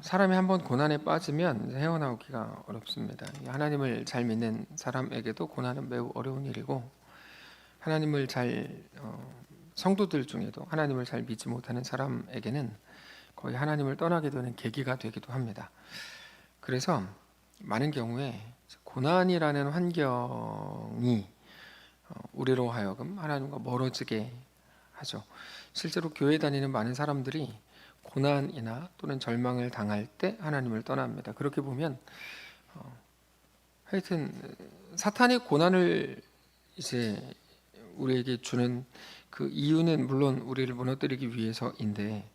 사람이 한번 고난에 빠지면 헤어나오기가 어렵습니다. 하나님을 잘 믿는 사람에게도 고난은 매우 어려운 일이고, 하나님을 성도들 중에도 하나님을 잘 믿지 못하는 사람에게는 거의 하나님을 떠나게 되는 계기가 되기도 합니다. 그래서 많은 경우에 고난이라는 환경이 우리로 하여금 하나님과 멀어지게 하죠. 실제로 교회 다니는 많은 사람들이 고난이나 또는 절망을 당할 때 하나님을 떠납니다. 그렇게 보면 하여튼 사탄이 고난을 이제 우리에게 주는 그 이유는 물론 우리를 무너뜨리기 위해서인데,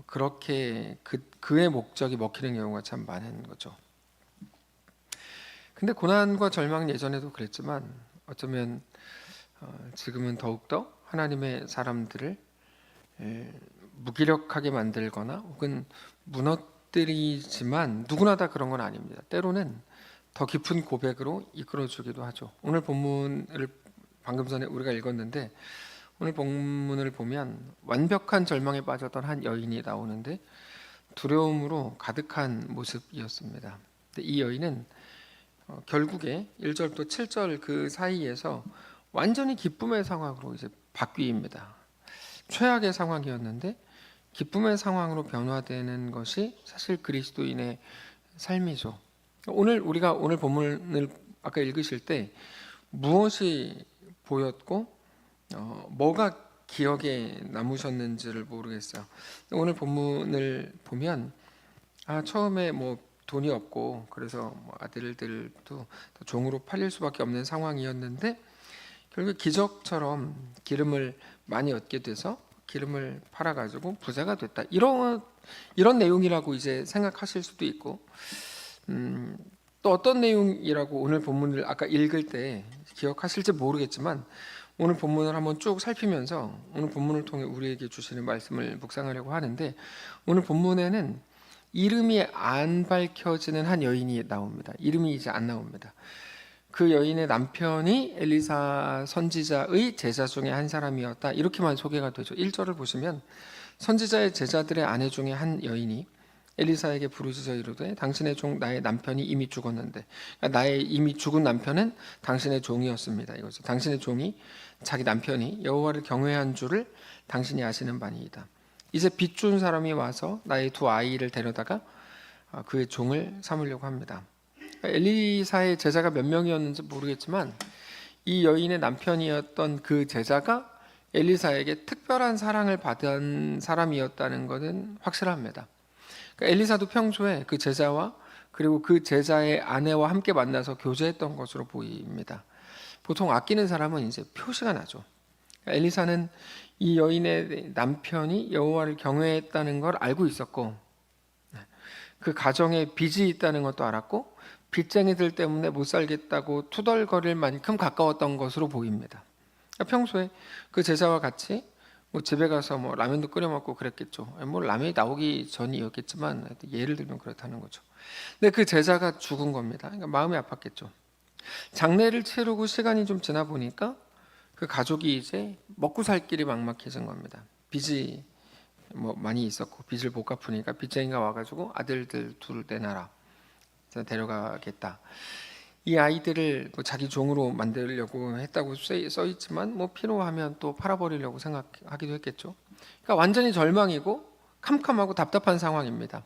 그렇게 그의 목적이 먹히는 경우가 참 많은 거죠. 근데 고난과 절망은 예전에도 그랬지만 어쩌면 지금은 더욱더 하나님의 사람들을 무기력하게 만들거나 혹은 무너뜨리지만, 누구나 다 그런 건 아닙니다. 때로는 더 깊은 고백으로 이끌어주기도 하죠. 오늘 본문을 방금 전에 우리가 읽었는데, 오늘 본문을 보면 완벽한 절망에 빠졌던 한 여인이 나오는데 두려움으로 가득한 모습이었습니다. 이 여인은 결국에 1절부터 7절 그 사이에서 완전히 기쁨의 상황으로 이제 바뀝니다. 최악의 상황이었는데 기쁨의 상황으로 변화되는 것이 사실 그리스도인의 삶이죠. 우리가 오늘 본문을 아까 읽으실 때 무엇이 보였고 뭐가 기억에 남으셨는지를 모르겠어요. 오늘 본문을 보면 처음에 뭐 돈이 없고 그래서 아들들도 종으로 팔릴 수밖에 없는 상황이었는데, 결국 기적처럼 기름을 많이 얻게 돼서 기름을 팔아가지고 부자가 됐다. 이런 내용이라고 이제 생각하실 수도 있고, 또 어떤 내용이라고 오늘 본문을 아까 읽을 때 기억하실지 모르겠지만, 오늘 본문을 한번 쭉 살피면서 오늘 본문을 통해 우리에게 주시는 말씀을 묵상하려고 하는데, 오늘 본문에는 이름이 안 밝혀지는 한 여인이 나옵니다. 이름이 이제 안 나옵니다. 그 여인의 남편이 엘리사 선지자의 제자 중에 한 사람이었다, 이렇게만 소개가 되죠. 1절을 보시면 선지자의 제자들의 아내 중에 한 여인이 엘리사에게 부르짖어 이르되 당신의 종 나의 남편이 이미 죽었는데, 그러니까 나의 이미 죽은 남편은 당신의 종이었습니다. 이거죠. 당신의 종이 자기 남편이 여호와를 경외한 줄을 당신이 아시는 바니이다. 이제 빚준 사람이 와서 나의 두 아이를 데려다가 그의 종을 삼으려고 합니다. 엘리사의 제자가 몇 명이었는지 모르겠지만 이 여인의 남편이었던 그 제자가 엘리사에게 특별한 사랑을 받은 사람이었다는 것은 확실합니다. 그러니까 엘리사도 평소에 그 제자와 그리고 그 제자의 아내와 함께 만나서 교제했던 것으로 보입니다. 보통 아끼는 사람은 이제 표시가 나죠. 그러니까 엘리사는 이 여인의 남편이 여호와를 경외했다는 걸 알고 있었고, 그 가정에 빚이 있다는 것도 알았고, 빚쟁이들 때문에 못 살겠다고 투덜거릴 만큼 가까웠던 것으로 보입니다. 그러니까 평소에 그 제자와 같이 집에 가서 라면도 끓여 먹고 그랬겠죠. 라면이 나오기 전이었겠지만 예를 들면 그렇다는 거죠. 근데 그 제자가 죽은 겁니다. 그러니까 마음이 아팠겠죠. 장례를 치르고 시간이 좀 지나 보니까 그 가족이 이제 먹고 살 길이 막막해진 겁니다. 빚이 많이 있었고 빚을 못 갚으니까 빚쟁이가 와가지고 아들들 둘 내놔라, 데려가겠다. 이 아이들을 자기 종으로 만들려고 했다고 써 있지만 필요하면 또 팔아버리려고 생각하기도 했겠죠. 그러니까 완전히 절망이고 캄캄하고 답답한 상황입니다.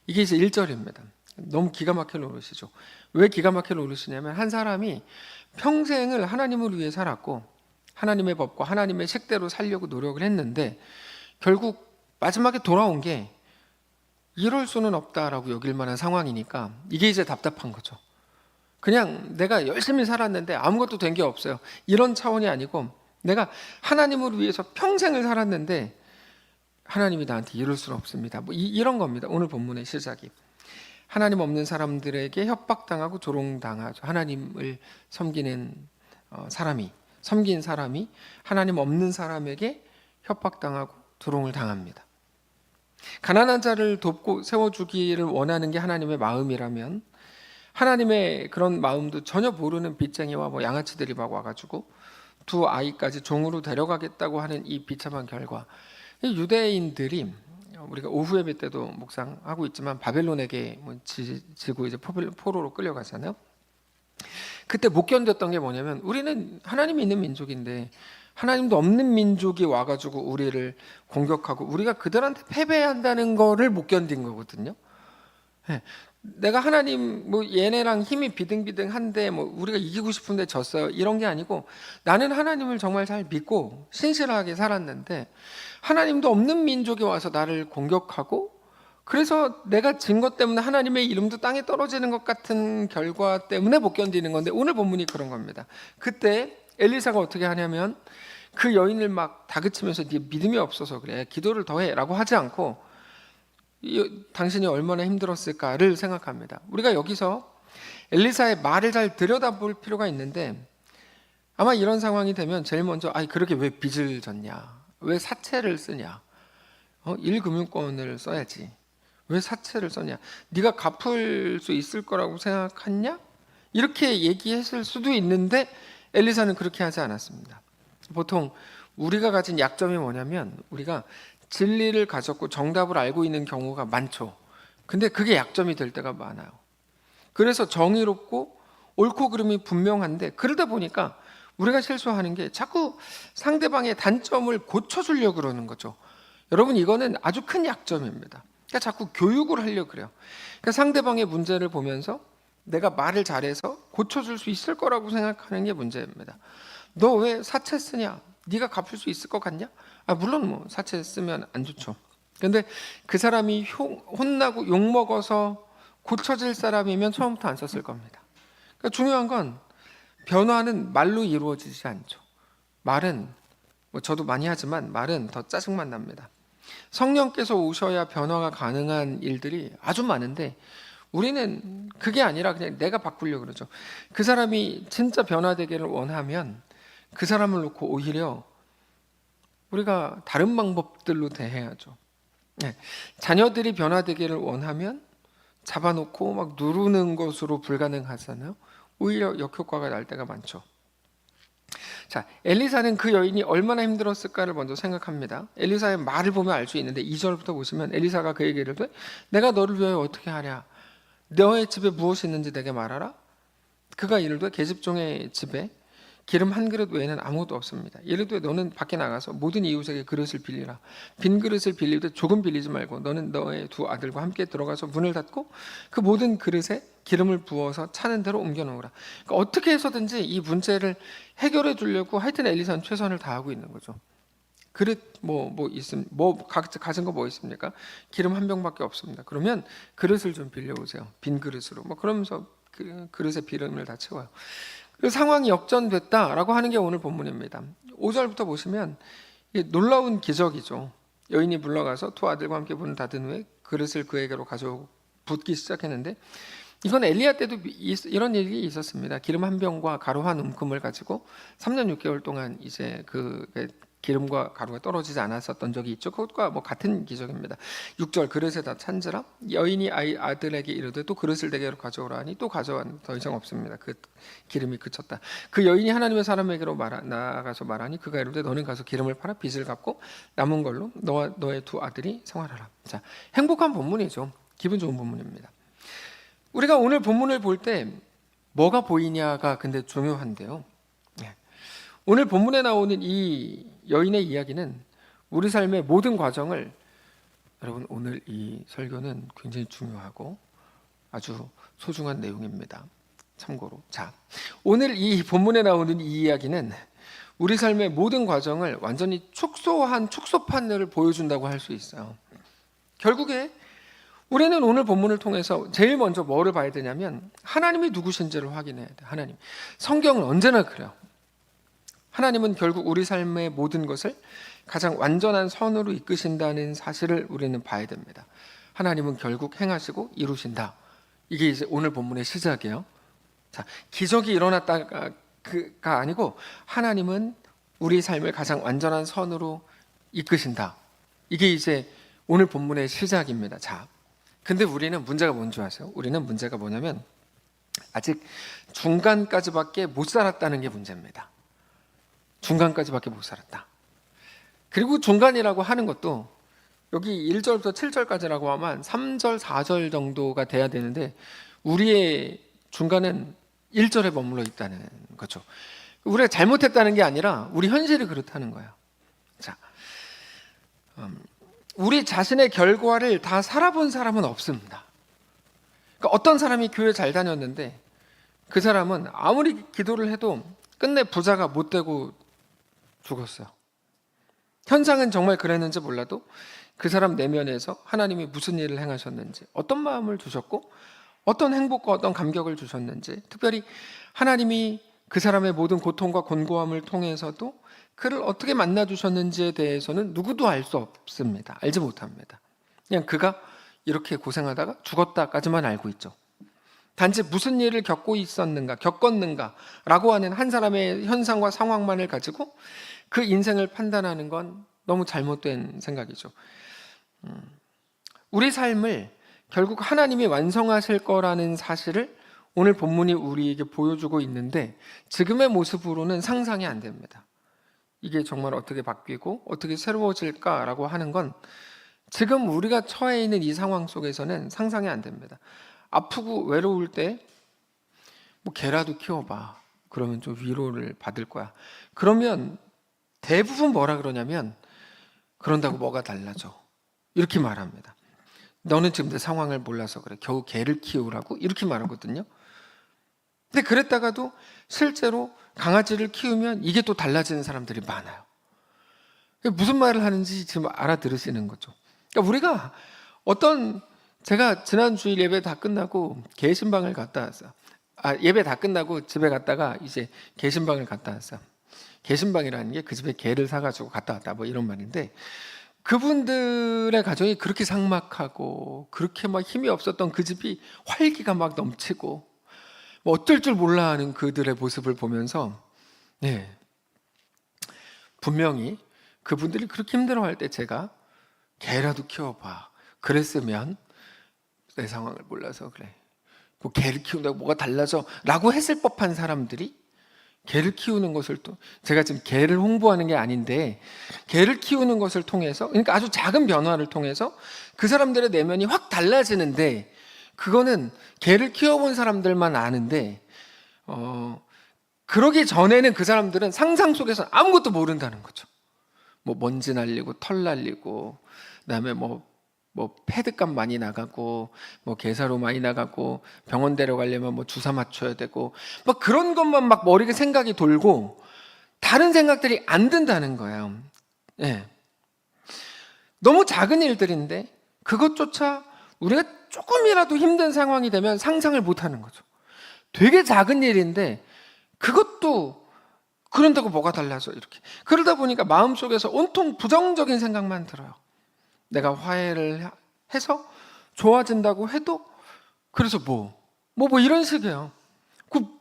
이게 이제 1절입니다. 너무 기가 막힐 노릇이죠. 왜 기가 막힐 노릇이냐면, 한 사람이 평생을 하나님을 위해 살았고 하나님의 법과 하나님의 책대로 살려고 노력을 했는데 결국 마지막에 돌아온 게 이럴 수는 없다라고 여길 만한 상황이니까 이게 이제 답답한 거죠. 그냥 내가 열심히 살았는데 아무것도 된 게 없어요, 이런 차원이 아니고, 내가 하나님을 위해서 평생을 살았는데 하나님이 나한테 이럴 수는 없습니다. 이런 겁니다. 오늘 본문의 시작이 하나님 없는 사람들에게 협박당하고 조롱당하죠. 하나님을 섬긴 사람이 하나님 없는 사람에게 협박당하고 조롱을 당합니다. 가난한 자를 돕고 세워주기를 원하는 게 하나님의 마음이라면, 하나님의 그런 마음도 전혀 모르는 빚쟁이와 양아치들이 막 와가지고 두 아이까지 종으로 데려가겠다고 하는 이 비참한 결과, 유대인들이 우리가 오후 예배 때도 묵상하고 있지만 바벨론에게 지고 이제 포로로 끌려가잖아요. 그때 못 견뎠던 게 뭐냐면 우리는 하나님이 있는 민족인데 하나님도 없는 민족이 와가지고 우리를 공격하고 우리가 그들한테 패배한다는 거를 못 견딘 거거든요. 예. 내가 하나님 얘네랑 힘이 비등비등한데 우리가 이기고 싶은데 졌어요 이런 게 아니고 나는 하나님을 정말 잘 믿고 신실하게 살았는데 하나님도 없는 민족이 와서 나를 공격하고 그래서 내가 진 것 때문에 하나님의 이름도 땅에 떨어지는 것 같은 결과 때문에 못 견디는 건데 오늘 본문이 그런 겁니다. 그때 엘리사가 어떻게 하냐면 그 여인을 막 다그치면서 네 믿음이 없어서 그래 기도를 더해 라고 하지 않고 당신이 얼마나 힘들었을까를 생각합니다. 우리가 여기서 엘리사의 말을 잘 들여다볼 필요가 있는데 아마 이런 상황이 되면 제일 먼저 그렇게 왜 빚을 졌냐 왜 사채를 쓰냐 1금융권을 써야지 왜 사채를 썼냐 네가 갚을 수 있을 거라고 생각했냐 이렇게 얘기했을 수도 있는데 엘리사는 그렇게 하지 않았습니다. 보통 우리가 가진 약점이 뭐냐면 우리가 진리를 가졌고 정답을 알고 있는 경우가 많죠. 근데 그게 약점이 될 때가 많아요. 그래서 정의롭고 옳고 그름이 분명한데 그러다 보니까 우리가 실수하는 게 자꾸 상대방의 단점을 고쳐주려고 그러는 거죠. 여러분 이거는 아주 큰 약점입니다. 그러니까 자꾸 교육을 하려고 그래요. 그러니까 상대방의 문제를 보면서 내가 말을 잘해서 고쳐줄 수 있을 거라고 생각하는 게 문제입니다. 너 왜 사채 쓰냐? 네가 갚을 수 있을 것 같냐? 물론 사채 쓰면 안 좋죠. 그런데 그 사람이 혼나고 욕먹어서 고쳐질 사람이면 처음부터 안 썼을 겁니다. 그러니까 중요한 건 변화는 말로 이루어지지 않죠. 말은 저도 많이 하지만 말은 더 짜증만 납니다. 성령께서 오셔야 변화가 가능한 일들이 아주 많은데 우리는 그게 아니라 그냥 내가 바꾸려고 그러죠. 그 사람이 진짜 변화되기를 원하면 그 사람을 놓고 오히려 우리가 다른 방법들로 대해야죠. 네. 자녀들이 변화되기를 원하면 잡아놓고 막 누르는 것으로 불가능하잖아요. 오히려 역효과가 날 때가 많죠. 자, 엘리사는 그 여인이 얼마나 힘들었을까를 먼저 생각합니다. 엘리사의 말을 보면 알 수 있는데 2절부터 보시면 엘리사가 그에게 이르되 내가 너를 위하여 어떻게 하랴 너의 집에 무엇이 있는지 내게 말하라. 그가 이르되 계집종의 집에 기름 한 그릇 외에는 아무것도 없습니다. 이르되 너는 밖에 나가서 모든 이웃에게 그릇을 빌리라. 빈 그릇을 빌리되 조금 빌리지 말고 너는 너의 두 아들과 함께 들어가서 문을 닫고 그 모든 그릇에 기름을 부어서 차는 대로 옮겨 놓으라. 그러니까 어떻게 해서든지 이 문제를 해결해 주려고 하여튼 엘리사는 최선을 다하고 있는 거죠. 그릇 가진 거 뭐 있습니까? 기름 한 병밖에 없습니다. 그러면 그릇을 좀 빌려오세요. 빈 그릇으로. 그러면서 그 그릇에 기름을 다 채워요. 그 상황이 역전됐다라고 하는 게 오늘 본문입니다. 5절부터 보시면 놀라운 기적이죠. 여인이 물러가서 두 아들과 함께 문을 닫은 후에 그릇을 그에게로 가져오고 붓기 시작했는데 이건 엘리야 때도 이런 일이 있었습니다. 기름 한 병과 가루 한 움큼을 가지고 3년 6개월 동안 이제 그 기름과 가루가 떨어지지 않았었던 적이 있죠. 그것과 같은 기적입니다. 6절 그릇에다 찬지라 여인이 아들에게 이르되 또 그릇을 내게로 가져오라 하니 또 가져왔 더 이상 없습니다. 그 기름이 그쳤다. 그 여인이 하나님의 사람에게로 나아가서 말하니 그가 이르되 너는 가서 기름을 팔아 빚을 갚고 남은 걸로 너와 너의 두 아들이 생활하라. 자, 행복한 본문이죠. 기분 좋은 본문입니다. 우리가 오늘 본문을 볼 때 뭐가 보이냐가 근데 중요한데요. 오늘 본문에 나오는 이 여인의 이야기는 우리 삶의 모든 과정을 여러분 오늘 이 설교는 굉장히 중요하고 아주 소중한 내용입니다. 참고로 자 오늘 이 본문에 나오는 이 이야기는 우리 삶의 모든 과정을 완전히 축소한 축소판을 보여준다고 할 수 있어요. 결국에 우리는 오늘 본문을 통해서 제일 먼저 뭐를 봐야 되냐면 하나님이 누구신지를 확인해야 돼. 하나님. 성경은 언제나 그래요. 하나님은 결국 우리 삶의 모든 것을 가장 완전한 선으로 이끄신다는 사실을 우리는 봐야 됩니다. 하나님은 결국 행하시고 이루신다. 이게 이제 오늘 본문의 시작이에요. 자, 기적이 일어났다가 아니고 하나님은 우리 삶을 가장 완전한 선으로 이끄신다. 이게 이제 오늘 본문의 시작입니다. 자, 근데 우리는 문제가 뭔지 아세요? 우리는 문제가 뭐냐면 아직 중간까지밖에 못 살았다는 게 문제입니다. 중간까지밖에 못 살았다. 그리고 중간이라고 하는 것도 여기 1절부터 7절까지라고 하면 3절, 4절 정도가 돼야 되는데 우리의 중간은 1절에 머물러 있다는 거죠. 우리가 잘못했다는 게 아니라 우리 현실이 그렇다는 거예요. 자, 우리 자신의 결과를 다 살아본 사람은 없습니다. 그러니까 어떤 사람이 교회 잘 다녔는데 그 사람은 아무리 기도를 해도 끝내 부자가 못 되고 죽었어요. 현상은 정말 그랬는지 몰라도 그 사람 내면에서 하나님이 무슨 일을 행하셨는지, 어떤 마음을 주셨고 어떤 행복과 어떤 감격을 주셨는지, 특별히 하나님이 그 사람의 모든 고통과 곤고함을 통해서도 그를 어떻게 만나주셨는지에 대해서는 누구도 알 수 없습니다. 알지 못합니다. 그냥 그가 이렇게 고생하다가 죽었다까지만 알고 있죠. 단지 무슨 일을 겪었는가라고 하는 한 사람의 현상과 상황만을 가지고 그 인생을 판단하는 건 너무 잘못된 생각이죠. 우리 삶을 결국 하나님이 완성하실 거라는 사실을 오늘 본문이 우리에게 보여주고 있는데 지금의 모습으로는 상상이 안 됩니다. 이게 정말 어떻게 바뀌고 어떻게 새로워질까라고 하는 건 지금 우리가 처해 있는 이 상황 속에서는 상상이 안 됩니다. 아프고 외로울 때 뭐 개라도 키워봐. 그러면 좀 위로를 받을 거야. 그러면 대부분 뭐라 그러냐면 그런다고 뭐가 달라져. 이렇게 말합니다. 너는 지금 내 상황을 몰라서 그래. 겨우 개를 키우라고? 이렇게 말하거든요. 근데 그랬다가도 실제로 강아지를 키우면 이게 또 달라지는 사람들이 많아요. 무슨 말을 하는지 지금 알아들으시는 거죠. 그러니까 우리가 제가 지난 주일 예배 다 끝나고 개신방을 갔다 왔어요. 예배 다 끝나고 집에 갔다가 이제 개신방을 갔다 왔어요. 개신방이라는 게 그 집에 개를 사가지고 갔다 왔다 뭐 이런 말인데, 그분들의 가정이 그렇게 삭막하고 그렇게 막 힘이 없었던 그 집이 활기가 막 넘치고 뭐 어쩔 줄 몰라 하는 그들의 모습을 보면서 분명히 그분들이 그렇게 힘들어할 때 제가 개라도 키워봐. 그랬으면 내 상황을 몰라서 그래. 뭐 개를 키운다고 뭐가 달라져? 라고 했을 법한 사람들이 개를 키우는 것을 또, 제가 지금 개를 홍보하는 게 아닌데 개를 키우는 것을 통해서, 그러니까 아주 작은 변화를 통해서 그 사람들의 내면이 확 달라지는데, 그거는 개를 키워본 사람들만 아는데 그러기 전에는 그 사람들은 상상 속에서 아무것도 모른다는 거죠. 뭐 먼지 날리고 털 날리고 그다음에 뭐 패드값 많이 나가고 뭐 개사로 많이 나가고 병원 데려가려면 뭐 주사 맞춰야 되고 막 그런 것만 막 머리에 생각이 돌고 다른 생각들이 안 든다는 거예요. 너무 작은 일들인데 그것조차 우리가 조금이라도 힘든 상황이 되면 상상을 못 하는 거죠. 되게 작은 일인데 그것도 그런다고 뭐가 달라져 이렇게. 그러다 보니까 마음속에서 온통 부정적인 생각만 들어요. 내가 화해를 해서 좋아진다고 해도 그래서 뭐 이런 식이에요.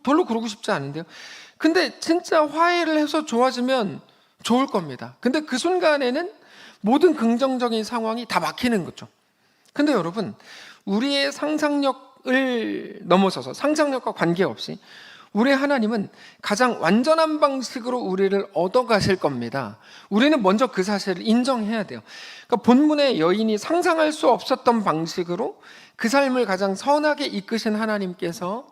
별로 그러고 싶지 않은데요. 근데 진짜 화해를 해서 좋아지면 좋을 겁니다. 근데 그 순간에는 모든 긍정적인 상황이 다 막히는 거죠. 근데 여러분, 우리의 상상력을 넘어서서 상상력과 관계없이 우리 하나님은 가장 완전한 방식으로 우리를 얻어가실 겁니다. 우리는 먼저 그 사실을 인정해야 돼요. 그러니까 본문의 여인이 상상할 수 없었던 방식으로 그 삶을 가장 선하게 이끄신 하나님께서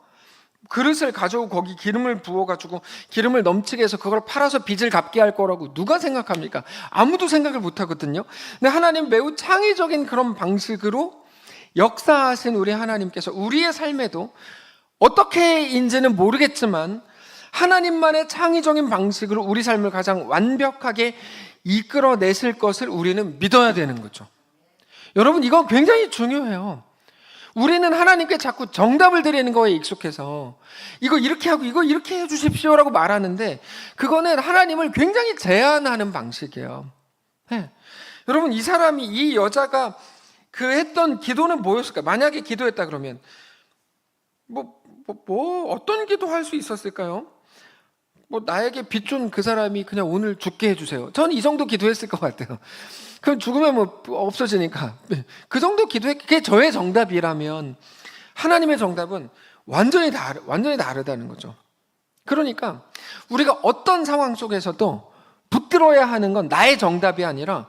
그릇을 가져오고 거기 기름을 부어가지고 기름을 넘치게 해서 그걸 팔아서 빚을 갚게 할 거라고 누가 생각합니까? 아무도 생각을 못 하거든요. 근데 하나님 매우 창의적인 그런 방식으로 역사하신 우리 하나님께서 우리의 삶에도 어떻게인지는 모르겠지만 하나님만의 창의적인 방식으로 우리 삶을 가장 완벽하게 이끌어내실 것을 우리는 믿어야 되는 거죠. 여러분, 이건 굉장히 중요해요. 우리는 하나님께 자꾸 정답을 드리는 거에 익숙해서 이거 이렇게 하고 이거 이렇게 해주십시오라고 말하는데 그거는 하나님을 굉장히 제한하는 방식이에요. 여러분, 이 여자가 그 했던 기도는 뭐였을까요? 만약에 기도했다 그러면 어떤 기도할 수 있었을까요? 나에게 빚 준 그 사람이 그냥 오늘 죽게 해주세요. 전 이 정도 기도했을 것 같아요. 그럼 죽으면 없어지니까. 그 정도 그게 저의 정답이라면 하나님의 정답은 완전히 다르다는 거죠. 그러니까 우리가 어떤 상황 속에서도 붙들어야 하는 건 나의 정답이 아니라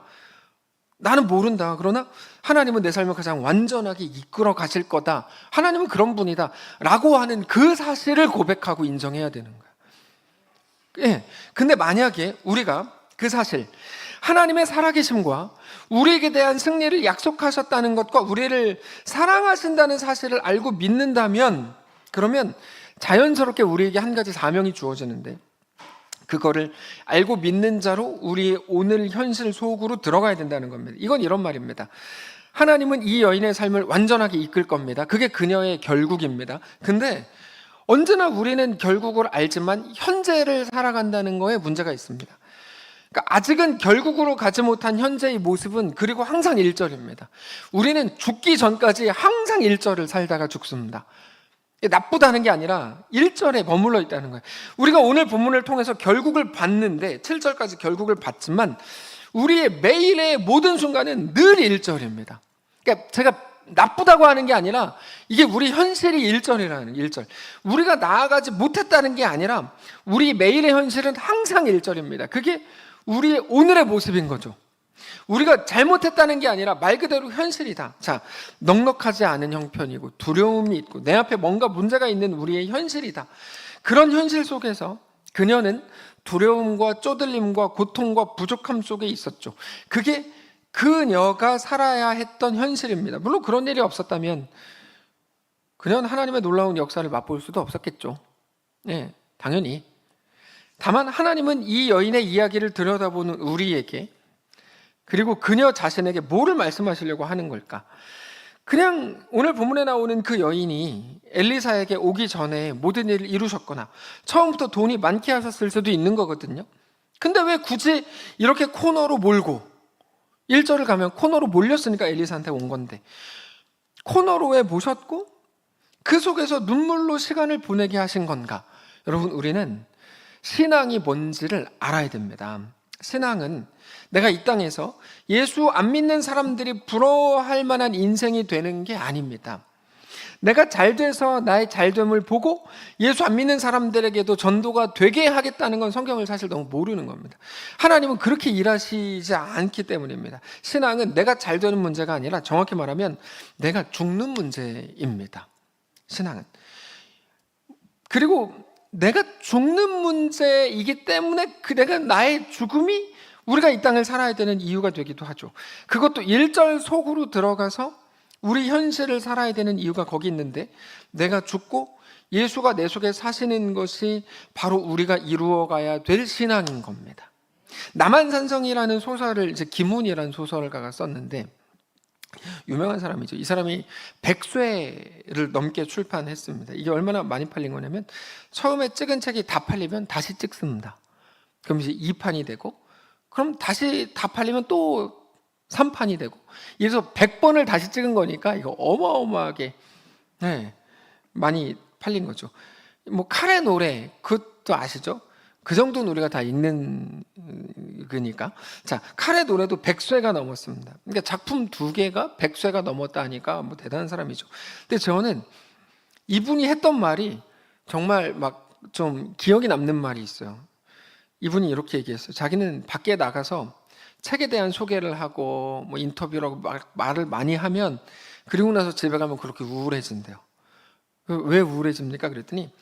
나는 모른다. 그러나 하나님은 내 삶을 가장 완전하게 이끌어 가실 거다. 하나님은 그런 분이다. 라고 하는 그 사실을 고백하고 인정해야 되는 거야. 예. 근데 만약에 우리가 그 사실, 하나님의 살아계심과 우리에게 대한 승리를 약속하셨다는 것과 우리를 사랑하신다는 사실을 알고 믿는다면, 그러면 자연스럽게 우리에게 한 가지 사명이 주어지는데, 그거를 알고 믿는 자로 우리의 오늘 현실 속으로 들어가야 된다는 겁니다. 이건 이런 말입니다. 하나님은 이 여인의 삶을 완전하게 이끌 겁니다. 그게 그녀의 결국입니다. 근데 언제나 우리는 결국을 알지만 현재를 살아간다는 거에 문제가 있습니다. 그러니까 아직은 결국으로 가지 못한 현재의 모습은 그리고 항상 1절입니다. 우리는 죽기 전까지 항상 1절을 살다가 죽습니다. 나쁘다는 게 아니라 1절에 머물러 있다는 거예요. 우리가 오늘 본문을 통해서 결국을 봤는데 7절까지 결국을 봤지만 우리의 매일의 모든 순간은 늘 1절입니다. 그러니까 제가 나쁘다고 하는 게 아니라 이게 우리 현실이 1절이라는 1절. 우리가 나아가지 못했다는 게 아니라 우리 매일의 현실은 항상 1절입니다. 그게 우리의 오늘의 모습인 거죠. 우리가 잘못했다는 게 아니라 말 그대로 현실이다. 자, 넉넉하지 않은 형편이고 두려움이 있고 내 앞에 뭔가 문제가 있는 우리의 현실이다. 그런 현실 속에서 그녀는 두려움과 쪼들림과 고통과 부족함 속에 있었죠. 그게 그녀가 살아야 했던 현실입니다. 물론 그런 일이 없었다면 그녀는 하나님의 놀라운 역사를 맛볼 수도 없었겠죠. 네, 당연히. 다만 하나님은 이 여인의 이야기를 들여다보는 우리에게, 그리고 그녀 자신에게 뭐를 말씀하시려고 하는 걸까? 그냥 오늘 본문에 나오는 그 여인이 엘리사에게 오기 전에 모든 일을 이루셨거나 처음부터 돈이 많게 하셨을 수도 있는 거거든요. 근데 왜 굳이 이렇게 코너로 몰고, 1절을 가면 코너로 몰렸으니까 엘리사한테 온 건데 코너로 왜 모셨고 그 속에서 눈물로 시간을 보내게 하신 건가? 여러분, 우리는 신앙이 뭔지를 알아야 됩니다. 신앙은 내가 이 땅에서 예수 안 믿는 사람들이 부러워할 만한 인생이 되는 게 아닙니다. 내가 잘 돼서 나의 잘됨을 보고 예수 안 믿는 사람들에게도 전도가 되게 하겠다는 건 성경을 사실 너무 모르는 겁니다. 하나님은 그렇게 일하시지 않기 때문입니다. 신앙은 내가 잘 되는 문제가 아니라 정확히 말하면 내가 죽는 문제입니다. 신앙은. 그리고 내가 죽는 문제이기 때문에 내가 나의 죽음이 우리가 이 땅을 살아야 되는 이유가 되기도 하죠. 그것도 1절 속으로 들어가서 우리 현실을 살아야 되는 이유가 거기 있는데, 내가 죽고 예수가 내 속에 사시는 것이 바로 우리가 이루어가야 될 신앙인 겁니다. 남한산성이라는 소설을 이제 김훈이라는 소설가가 썼는데 유명한 사람이죠. 이 사람이 100쇄를 넘게 출판했습니다. 이게 얼마나 많이 팔린 거냐면 처음에 찍은 책이 다 팔리면 다시 찍습니다. 그럼 이제 2판이 되고, 그럼 다시 다 팔리면 또 3판이 되고, 이래서 100번을 다시 찍은 거니까 이거 어마어마하게 많이 팔린 거죠. 뭐 칼의 노래, 그것도 아시죠? 그 정도는 우리가 다 읽는 거니까. 자, 칼의 노래도 100쇄가 넘었습니다. 그러니까 작품 2개가 100쇄가 넘었다 하니까 뭐 대단한 사람이죠. 근데 저는 이분이 했던 말이 정말 막 좀 기억에 남는 말이 있어요. 이분이 이렇게 얘기했어요. 자기는 밖에 나가서 책에 대한 소개를 하고 뭐 인터뷰를 하고 말을 많이 하면 그리고 나서 집에 가면 그렇게 우울해진대요. 왜 우울해집니까? 그랬더니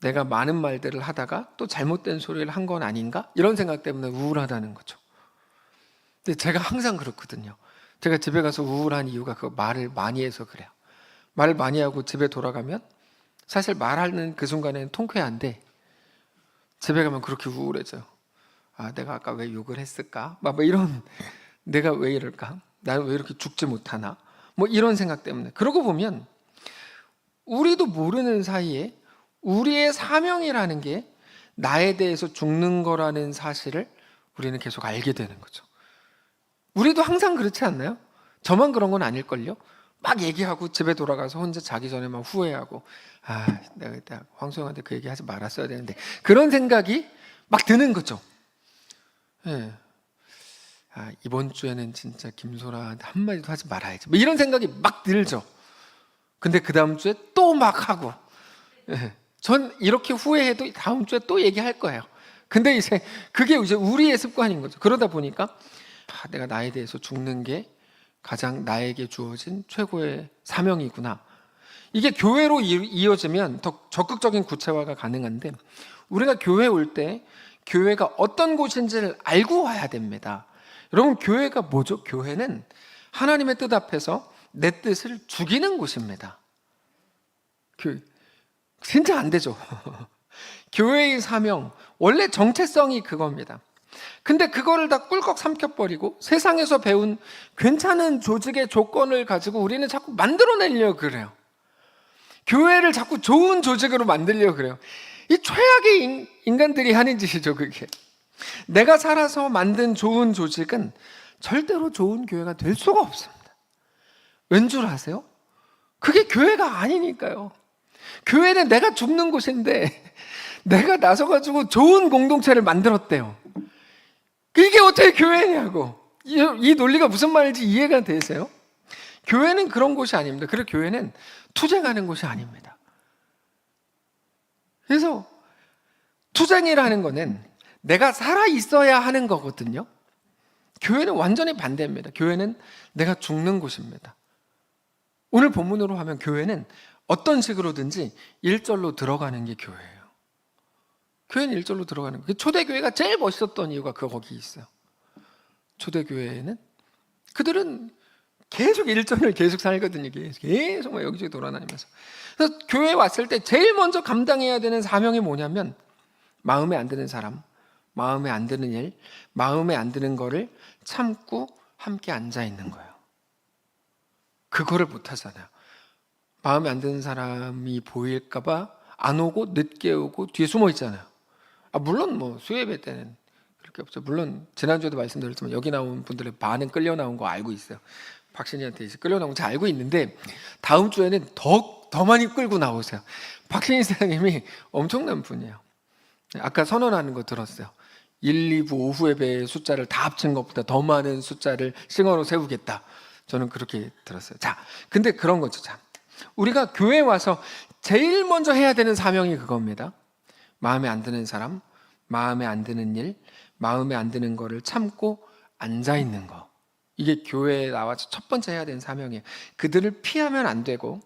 내가 많은 말들을 하다가 또 잘못된 소리를 한 건 아닌가? 이런 생각 때문에 우울하다는 거죠. 근데 제가 항상 그렇거든요. 제가 집에 가서 우울한 이유가 그 말을 많이 해서 그래요. 말을 많이 하고 집에 돌아가면 사실 말하는 그 순간에는 통쾌한데 집에 가면 그렇게 우울해져요. 아, 내가 아까 왜 욕을 했을까? 막 이런, 내가 왜 이럴까? 나는 왜 이렇게 죽지 못하나? 뭐 이런 생각 때문에. 그러고 보면 우리도 모르는 사이에 우리의 사명이라는 게 나에 대해서 죽는 거라는 사실을 우리는 계속 알게 되는 거죠. 우리도 항상 그렇지 않나요? 저만 그런 건 아닐걸요? 막 얘기하고 집에 돌아가서 혼자 자기 전에 막 후회하고, 아, 내가 그때 황소영한테 그 얘기 하지 말았어야 되는데, 그런 생각이 막 드는 거죠. 예. 아, 이번 주에는 진짜 김소라한테 한마디도 하지 말아야지. 뭐 이런 생각이 막 들죠. 근데 그 다음 주에 또 막 하고. 예. 전 이렇게 후회해도 다음 주에 또 얘기할 거예요. 근데 이제 그게 이제 우리의 습관인 거죠. 그러다 보니까 내가 나에 대해서 죽는 게 가장 나에게 주어진 최고의 사명이구나. 이게 교회로 이어지면 더 적극적인 구체화가 가능한데, 우리가 교회 올 때 교회가 어떤 곳인지를 알고 와야 됩니다. 여러분, 교회가 뭐죠? 교회는 하나님의 뜻 앞에서 내 뜻을 죽이는 곳입니다. 진짜 안 되죠. 교회의 사명, 원래 정체성이 그겁니다. 근데 그거를 다 꿀꺽 삼켜버리고 세상에서 배운 괜찮은 조직의 조건을 가지고 우리는 자꾸 만들어내려고 그래요. 교회를 자꾸 좋은 조직으로 만들려고 그래요. 이 최악의 인간들이 하는 짓이죠, 그게. 내가 살아서 만든 좋은 조직은 절대로 좋은 교회가 될 수가 없습니다. 왠 줄 아세요? 그게 교회가 아니니까요. 교회는 내가 죽는 곳인데 내가 나서가지고 좋은 공동체를 만들었대요. 이게 어떻게 교회냐고. 이 논리가 무슨 말인지 이해가 되세요? 교회는 그런 곳이 아닙니다. 그리고 교회는 투쟁하는 곳이 아닙니다. 그래서 투쟁이라는 거는 내가 살아있어야 하는 거거든요. 교회는 완전히 반대입니다. 교회는 내가 죽는 곳입니다. 오늘 본문으로 하면 교회는 어떤 식으로든지 일절로 들어가는 게 교회예요. 교회는 일절로 들어가는 거예요. 초대교회가 제일 멋있었던 이유가 거기 있어요. 초대교회는 그들은 계속 일전을 계속 살거든요. 계속 막 여기저기 돌아다니면서. 그래서 교회에 왔을 때 제일 먼저 감당해야 되는 사명이 뭐냐면, 마음에 안 드는 사람, 마음에 안 드는 일, 마음에 안 드는 거를 참고 함께 앉아 있는 거예요. 그거를 못 하잖아요. 마음에 안 드는 사람이 보일까봐 안 오고 늦게 오고 뒤에 숨어 있잖아요. 물론 뭐 수예배 때는 그렇게 없죠. 물론 지난주에도 말씀드렸지만 여기 나온 분들의 반은 끌려 나온 거 알고 있어요. 박신희한테 이제 끌려 나온 거 잘 알고 있는데, 다음 주에는 더 많이 끌고 나오세요. 박신희 사장님이 엄청난 분이에요. 아까 선언하는 거 들었어요. 1, 2부 오후 예배 숫자를 다 합친 것보다 더 많은 숫자를 싱어로 세우겠다. 저는 그렇게 들었어요. 자, 근데 그런 거죠. 자, 우리가 교회에 와서 제일 먼저 해야 되는 사명이 그겁니다. 마음에 안 드는 사람, 마음에 안 드는 일, 마음에 안 드는 거를 참고 앉아 있는 거. 이게 교회에 나와서 첫 번째 해야 되는 사명이에요. 그들을 피하면 안 되고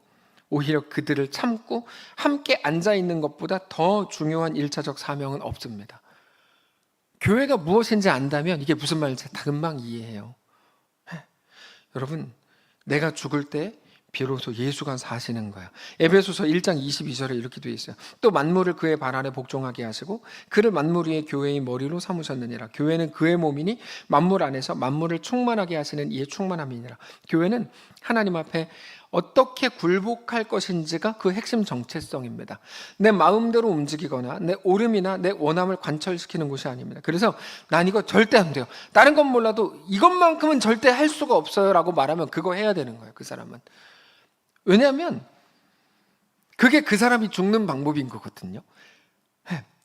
오히려 그들을 참고 함께 앉아 있는 것보다 더 중요한 1차적 사명은 없습니다. 교회가 무엇인지 안다면 이게 무슨 말인지 다 금방 이해해요. 여러분, 내가 죽을 때 비로소 예수가 사시는 거야. 에베소서 1장 22절에 이렇게 되어 있어요. 또 만물을 그의 발 아래 복종하게 하시고 그를 만물 위의 교회의 머리로 삼으셨느니라. 교회는 그의 몸이니 만물 안에서 만물을 충만하게 하시는 이의 충만함이니라. 교회는 하나님 앞에 어떻게 굴복할 것인지가 그 핵심 정체성입니다. 내 마음대로 움직이거나 내 오름이나 내 원함을 관철시키는 곳이 아닙니다. 그래서 난 이거 절대 안 돼요. 다른 건 몰라도 이것만큼은 절대 할 수가 없어요 라고 말하면 그거 해야 되는 거예요. 그 사람은. 왜냐하면 그게 그 사람이 죽는 방법인 거거든요.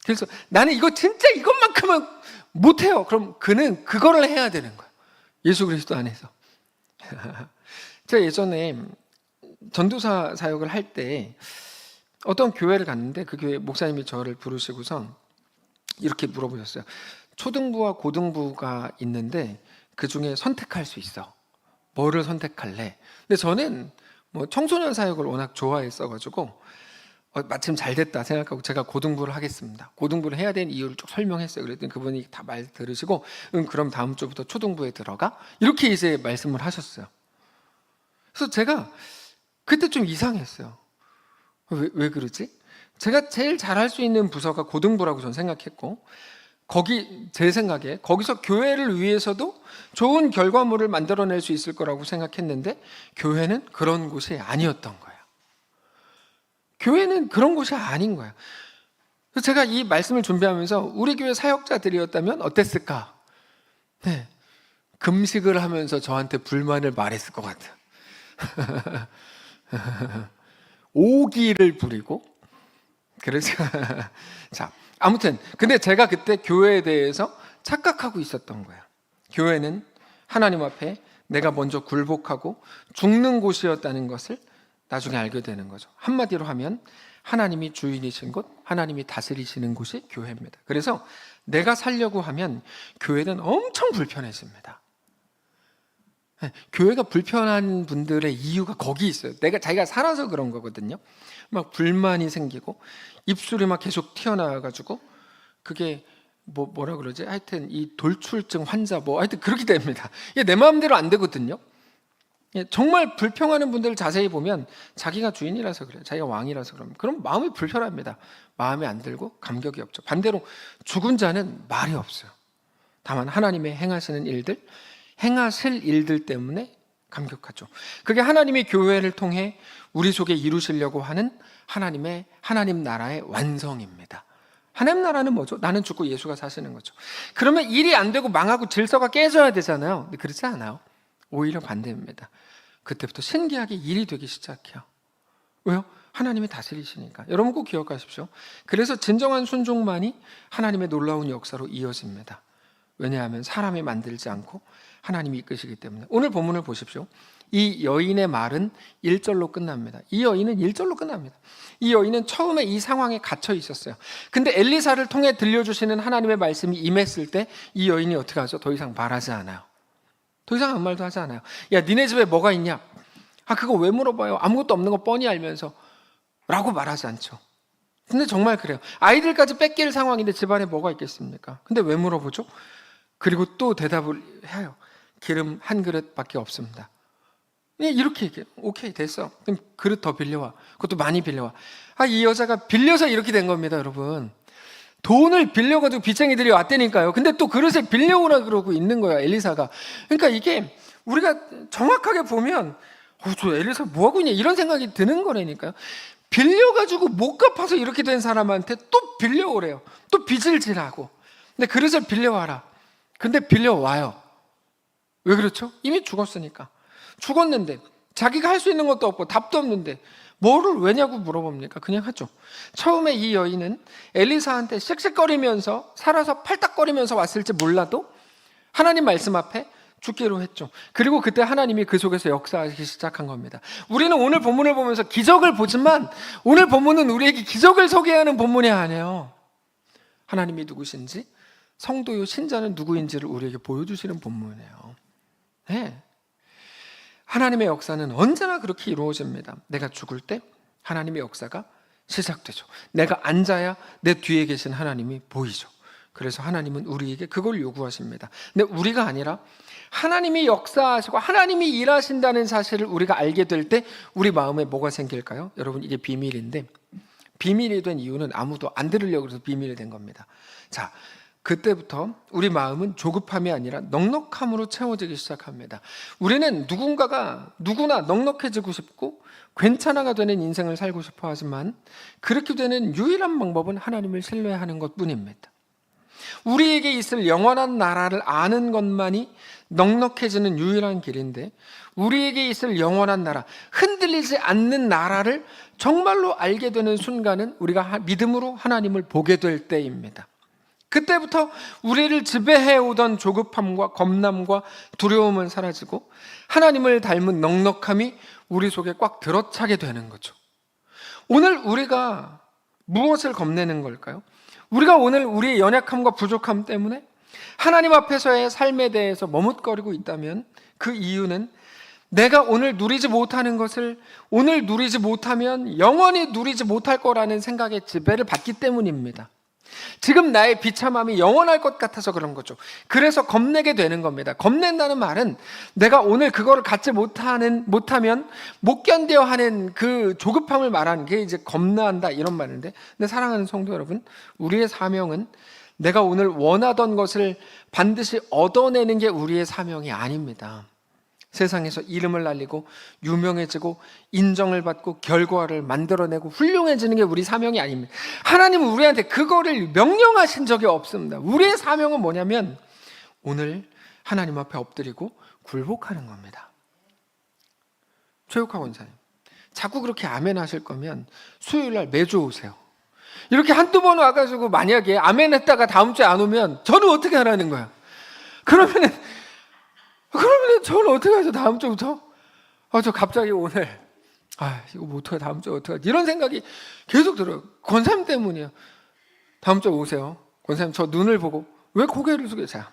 그래서 나는 이거 진짜 이것만큼은 못해요. 그럼 그는 그거를 해야 되는 거예요. 예수 그리스도 안에서. 제가 예전에 전도사 사역을 할 때 어떤 교회를 갔는데 그 교회 목사님이 저를 부르시고서 이렇게 물어보셨어요. 초등부와 고등부가 있는데 그 중에 선택할 수 있어. 뭐를 선택할래? 근데 저는 뭐 청소년 사역을 워낙 좋아했어가지고 마침 잘 됐다 생각하고 제가 고등부를 하겠습니다. 고등부를 해야 되는 이유를 쭉 설명했어요. 그랬더니 그분이 다 말 들으시고 그럼 다음 주부터 초등부에 들어가? 이렇게 이제 말씀을 하셨어요. 그래서 제가 그때 좀 이상했어요. 왜 그러지? 제가 제일 잘할 수 있는 부서가 고등부라고 저는 생각했고 거기 제 생각에 거기서 교회를 위해서도 좋은 결과물을 만들어낼 수 있을 거라고 생각했는데 교회는 그런 곳이 아니었던 거예요. 교회는 그런 곳이 아닌 거예요. 그래서 제가 이 말씀을 준비하면서 우리 교회 사역자들이었다면 어땠을까? 네, 금식을 하면서 저한테 불만을 말했을 것 같아요. 오기를 부리고 그래서 자, 아무튼 근데 제가 그때 교회에 대해서 착각하고 있었던 거예요. 교회는 하나님 앞에 내가 먼저 굴복하고 죽는 곳이었다는 것을 나중에 알게 되는 거죠. 한마디로 하면 하나님이 주인이신 곳, 하나님이 다스리시는 곳이 교회입니다. 그래서 내가 살려고 하면 교회는 엄청 불편해집니다. 교회가 불편한 분들의 이유가 거기 있어요. 자기가 살아서 그런 거거든요. 막 불만이 생기고 입술이 막 계속 튀어나와가지고 그게 뭐라 그러지? 하여튼 이 돌출증 환자 하여튼 그렇게 됩니다. 이게 내 마음대로 안 되거든요. 정말 불평하는 분들을 자세히 보면 자기가 주인이라서 그래요. 자기가 왕이라서 그럼 마음이 불편합니다. 마음에 안 들고 감격이 없죠. 반대로 죽은 자는 말이 없어요. 다만 하나님의 행하실 일들 때문에 감격하죠. 그게 하나님의 교회를 통해 우리 속에 이루시려고 하는 하나님 나라의 완성입니다. 하나님 나라는 뭐죠? 나는 죽고 예수가 사시는 거죠. 그러면 일이 안 되고 망하고 질서가 깨져야 되잖아요. 근데 그렇지 않아요. 오히려 반대입니다. 그때부터 신기하게 일이 되기 시작해요. 왜요? 하나님이 다스리시니까. 여러분 꼭 기억하십시오. 그래서 진정한 순종만이 하나님의 놀라운 역사로 이어집니다. 왜냐하면 사람이 만들지 않고 하나님이 이끄시기 때문에. 오늘 본문을 보십시오. 이 여인의 말은 1절로 끝납니다. 이 여인은 처음에 이 상황에 갇혀 있었어요. 근데 엘리사를 통해 들려주시는 하나님의 말씀이 임했을 때 이 여인이 어떻게 하죠? 더 이상 말하지 않아요. 더 이상 아무 말도 하지 않아요. 야, 니네 집에 뭐가 있냐? 그거 왜 물어봐요? 아무것도 없는 거 뻔히 알면서 라고 말하지 않죠. 근데 정말 그래요. 아이들까지 뺏길 상황인데 집안에 뭐가 있겠습니까? 근데 왜 물어보죠? 그리고 또 대답을 해요. 기름 한 그릇밖에 없습니다. 이렇게 얘기해요. 오케이, 됐어. 그럼 그릇 더 빌려와. 그것도 많이 빌려와. 이 여자가 빌려서 이렇게 된 겁니다, 여러분. 돈을 빌려가지고 빚쟁이들이 왔다니까요. 근데 또 그릇을 빌려오라 그러고 있는 거야, 엘리사가. 그러니까 이게 우리가 정확하게 보면 저 엘리사 뭐하고 있냐 이런 생각이 드는 거라니까요. 빌려가지고 못 갚아서 이렇게 된 사람한테 또 빌려오래요. 또 빚을 지라고. 근데 그릇을 빌려와라. 근데 빌려와요. 왜 그렇죠? 이미 죽었으니까. 죽었는데 자기가 할 수 있는 것도 없고 답도 없는데 뭐를 왜냐고 물어봅니까? 그냥 하죠. 처음에 이 여인은 엘리사한테 씩씩거리면서 살아서 팔딱거리면서 왔을지 몰라도 하나님 말씀 앞에 죽기로 했죠. 그리고 그때 하나님이 그 속에서 역사하기 시작한 겁니다. 우리는 오늘 본문을 보면서 기적을 보지만 오늘 본문은 우리에게 기적을 소개하는 본문이 아니에요. 하나님이 누구신지, 성도요 신자는 누구인지를 우리에게 보여주시는 본문이에요. 네. 하나님의 역사는 언제나 그렇게 이루어집니다. 내가 죽을 때 하나님의 역사가 시작되죠. 내가 앉아야 내 뒤에 계신 하나님이 보이죠. 그래서 하나님은 우리에게 그걸 요구하십니다. 근데 우리가 아니라 하나님이 역사하시고 하나님이 일하신다는 사실을 우리가 알게 될 때 우리 마음에 뭐가 생길까요? 여러분, 이게 비밀인데 비밀이 된 이유는 아무도 안 들으려고 해서 비밀이 된 겁니다. 자, 그때부터 우리 마음은 조급함이 아니라 넉넉함으로 채워지기 시작합니다. 우리는 누구나 넉넉해지고 싶고 괜찮아가 되는 인생을 살고 싶어 하지만 그렇게 되는 유일한 방법은 하나님을 신뢰하는 것뿐입니다. 우리에게 있을 영원한 나라를 아는 것만이 넉넉해지는 유일한 길인데 우리에게 있을 영원한 나라, 흔들리지 않는 나라를 정말로 알게 되는 순간은 우리가 믿음으로 하나님을 보게 될 때입니다. 그때부터 우리를 지배해오던 조급함과 겁남과 두려움은 사라지고 하나님을 닮은 넉넉함이 우리 속에 꽉 들어차게 되는 거죠. 오늘 우리가 무엇을 겁내는 걸까요? 우리가 오늘 우리의 연약함과 부족함 때문에 하나님 앞에서의 삶에 대해서 머뭇거리고 있다면 그 이유는 내가 오늘 누리지 못하는 것을 오늘 누리지 못하면 영원히 누리지 못할 거라는 생각에 지배를 받기 때문입니다. 지금 나의 비참함이 영원할 것 같아서 그런 거죠. 그래서 겁내게 되는 겁니다. 겁낸다는 말은 내가 오늘 그거를 갖지 못하면 못 견뎌 하는 그 조급함을 말하는 게 이제 겁난다 이런 말인데, 근데 사랑하는 성도 여러분, 우리의 사명은 내가 오늘 원하던 것을 반드시 얻어내는 게 우리의 사명이 아닙니다. 세상에서 이름을 날리고 유명해지고 인정을 받고 결과를 만들어내고 훌륭해지는 게 우리 사명이 아닙니다. 하나님은 우리한테 그거를 명령하신 적이 없습니다. 우리의 사명은 뭐냐면 오늘 하나님 앞에 엎드리고 굴복하는 겁니다. 최욱하 원사님, 자꾸 그렇게 아멘 하실 거면 수요일날 매주 오세요. 이렇게 한두 번 와가지고 만약에 아멘 했다가 다음 주에 안 오면 저는 어떻게 하라는 거야? 그러면 저는 어떻게 하죠? 다음 주부터? 저 갑자기 오늘 이거 못해, 다음 주에 어떡하지? 이런 생각이 계속 들어요. 권사님 때문이에요. 다음 주에 오세요. 권사님, 저 눈을 보고 왜 고개를 숙여요?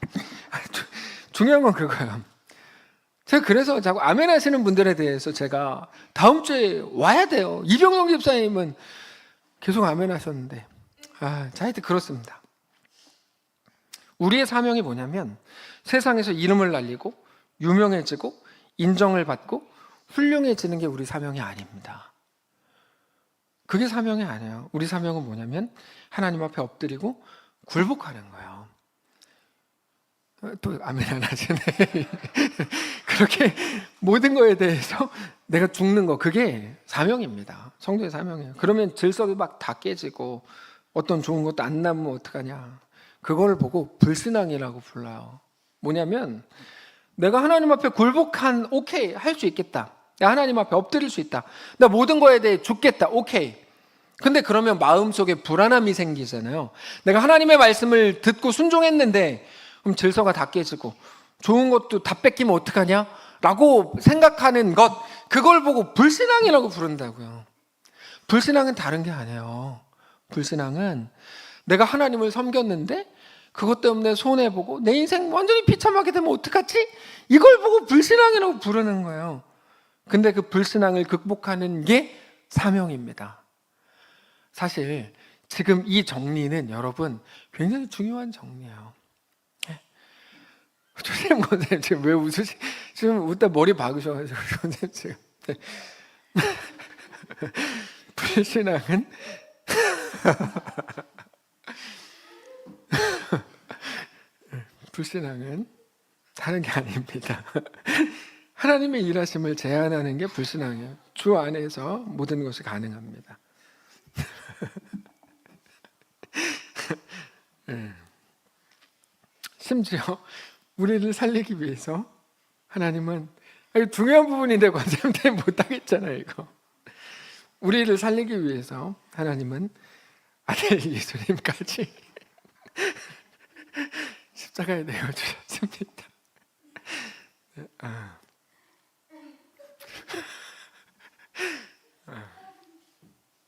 중요한 건 그거예요. 제가 그래서 자꾸 아멘 하시는 분들에 대해서 제가 다음 주에 와야 돼요. 이병용 집사님은 계속 아멘 하셨는데, 자, 하여튼 그렇습니다. 우리의 사명이 뭐냐면 세상에서 이름을 날리고 유명해지고 인정을 받고 훌륭해지는 게 우리 사명이 아닙니다. 그게 사명이 아니에요. 우리 사명은 뭐냐면 하나님 앞에 엎드리고 굴복하는 거예요. 또 아멘 안 하시네. 그렇게 모든 거에 대해서 내가 죽는 거, 그게 사명입니다. 성도의 사명이에요. 그러면 질서가 막 다 깨지고 어떤 좋은 것도 안 남으면 어떡하냐. 그걸 보고 불신앙이라고 불러요. 뭐냐면 내가 하나님 앞에 굴복한, 오케이, 할 수 있겠다. 내가 하나님 앞에 엎드릴 수 있다. 나 모든 거에 대해 죽겠다. 오케이. 근데 그러면 마음속에 불안함이 생기잖아요. 내가 하나님의 말씀을 듣고 순종했는데 그럼 질서가 다 깨지고 좋은 것도 다 뺏기면 어떡하냐? 라고 생각하는 것, 그걸 보고 불신앙이라고 부른다고요. 불신앙은 다른 게 아니에요. 불신앙은 내가 하나님을 섬겼는데 그것 때문에 손해보고 내 인생 완전히 비참하게 되면 어떡하지? 이걸 보고 불신앙이라고 부르는 거예요. 근데 그 불신앙을 극복하는 게 사명입니다. 사실 지금 이 정리는 여러분 굉장히 중요한 정리예요. 조세임 권사님 지금 왜 웃으시? 지금 웃다 머리 박으셔가지고 선생님 지금 불신앙은 불신앙은 다른 게 아닙니다. 하나님의 일하심을 제한하는 게 불신앙이에요. 주 안에서 모든 것이 가능합니다. 심지어 우리를 살리기 위해서 하나님은, 이거 중요한 부분인데 관점 때문에 못하겠잖아요. 이거 우리를 살리기 위해서 하나님은 아들 예수님까지 십자가에 내어주셨습니다.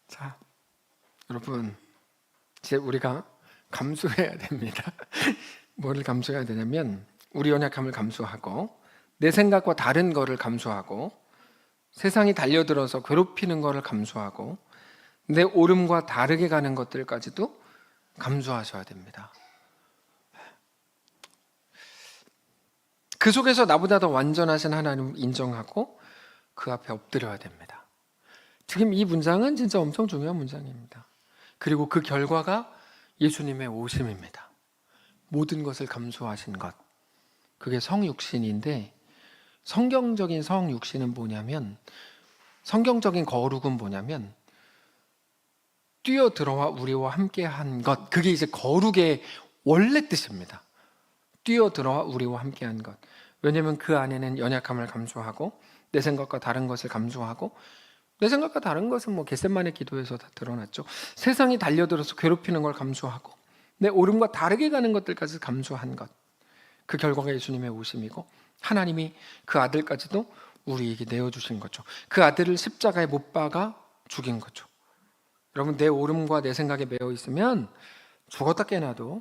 자, 여러분, 이제 우리가 감수해야 됩니다. 뭐를 감수해야 되냐면 우리 연약함을 감수하고 내 생각과 다른 거를 감수하고 세상이 달려들어서 괴롭히는 거를 감수하고 내 옳음과 다르게 가는 것들까지도 감수하셔야 됩니다. 그 속에서 나보다 더 완전하신 하나님을 인정하고 그 앞에 엎드려야 됩니다. 지금 이 문장은 진짜 엄청 중요한 문장입니다. 그리고 그 결과가 예수님의 오심입니다. 모든 것을 감수하신 것, 그게 성육신인데, 성경적인 성육신은 뭐냐면, 성경적인 거룩은 뭐냐면 뛰어들어와 우리와 함께한 것, 그게 이제 거룩의 원래 뜻입니다. 뛰어들어와 우리와 함께한 것. 왜냐하면 그 안에는 연약함을 감수하고 내 생각과 다른 것을 감수하고, 내 생각과 다른 것은 뭐 겟세마네 기도에서 다 드러났죠. 세상이 달려들어서 괴롭히는 걸 감수하고 내 옳음과 다르게 가는 것들까지 감수한 것, 그 결과가 예수님의 오심이고 하나님이 그 아들까지도 우리에게 내어주신 거죠. 그 아들을 십자가에 못 박아 죽인 거죠. 여러분, 내 옳음과 내 생각에 매여 있으면 죽었다 깨나도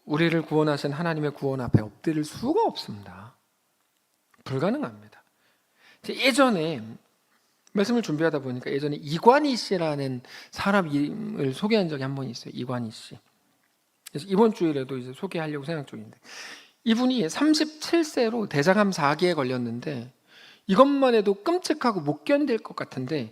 우리를 구원하신 하나님의 구원 앞에 엎드릴 수가 없습니다. 불가능합니다. 예전에 말씀을 준비하다 보니까 예전에 이관희 씨라는 사람 이름을 소개한 적이 한 번 있어요. 이관희 씨. 그래서 이번 주일에도 이제 소개하려고 생각 중인데, 이분이 37세로 대장암 4기에 걸렸는데 이것만 해도 끔찍하고 못 견딜 것 같은데,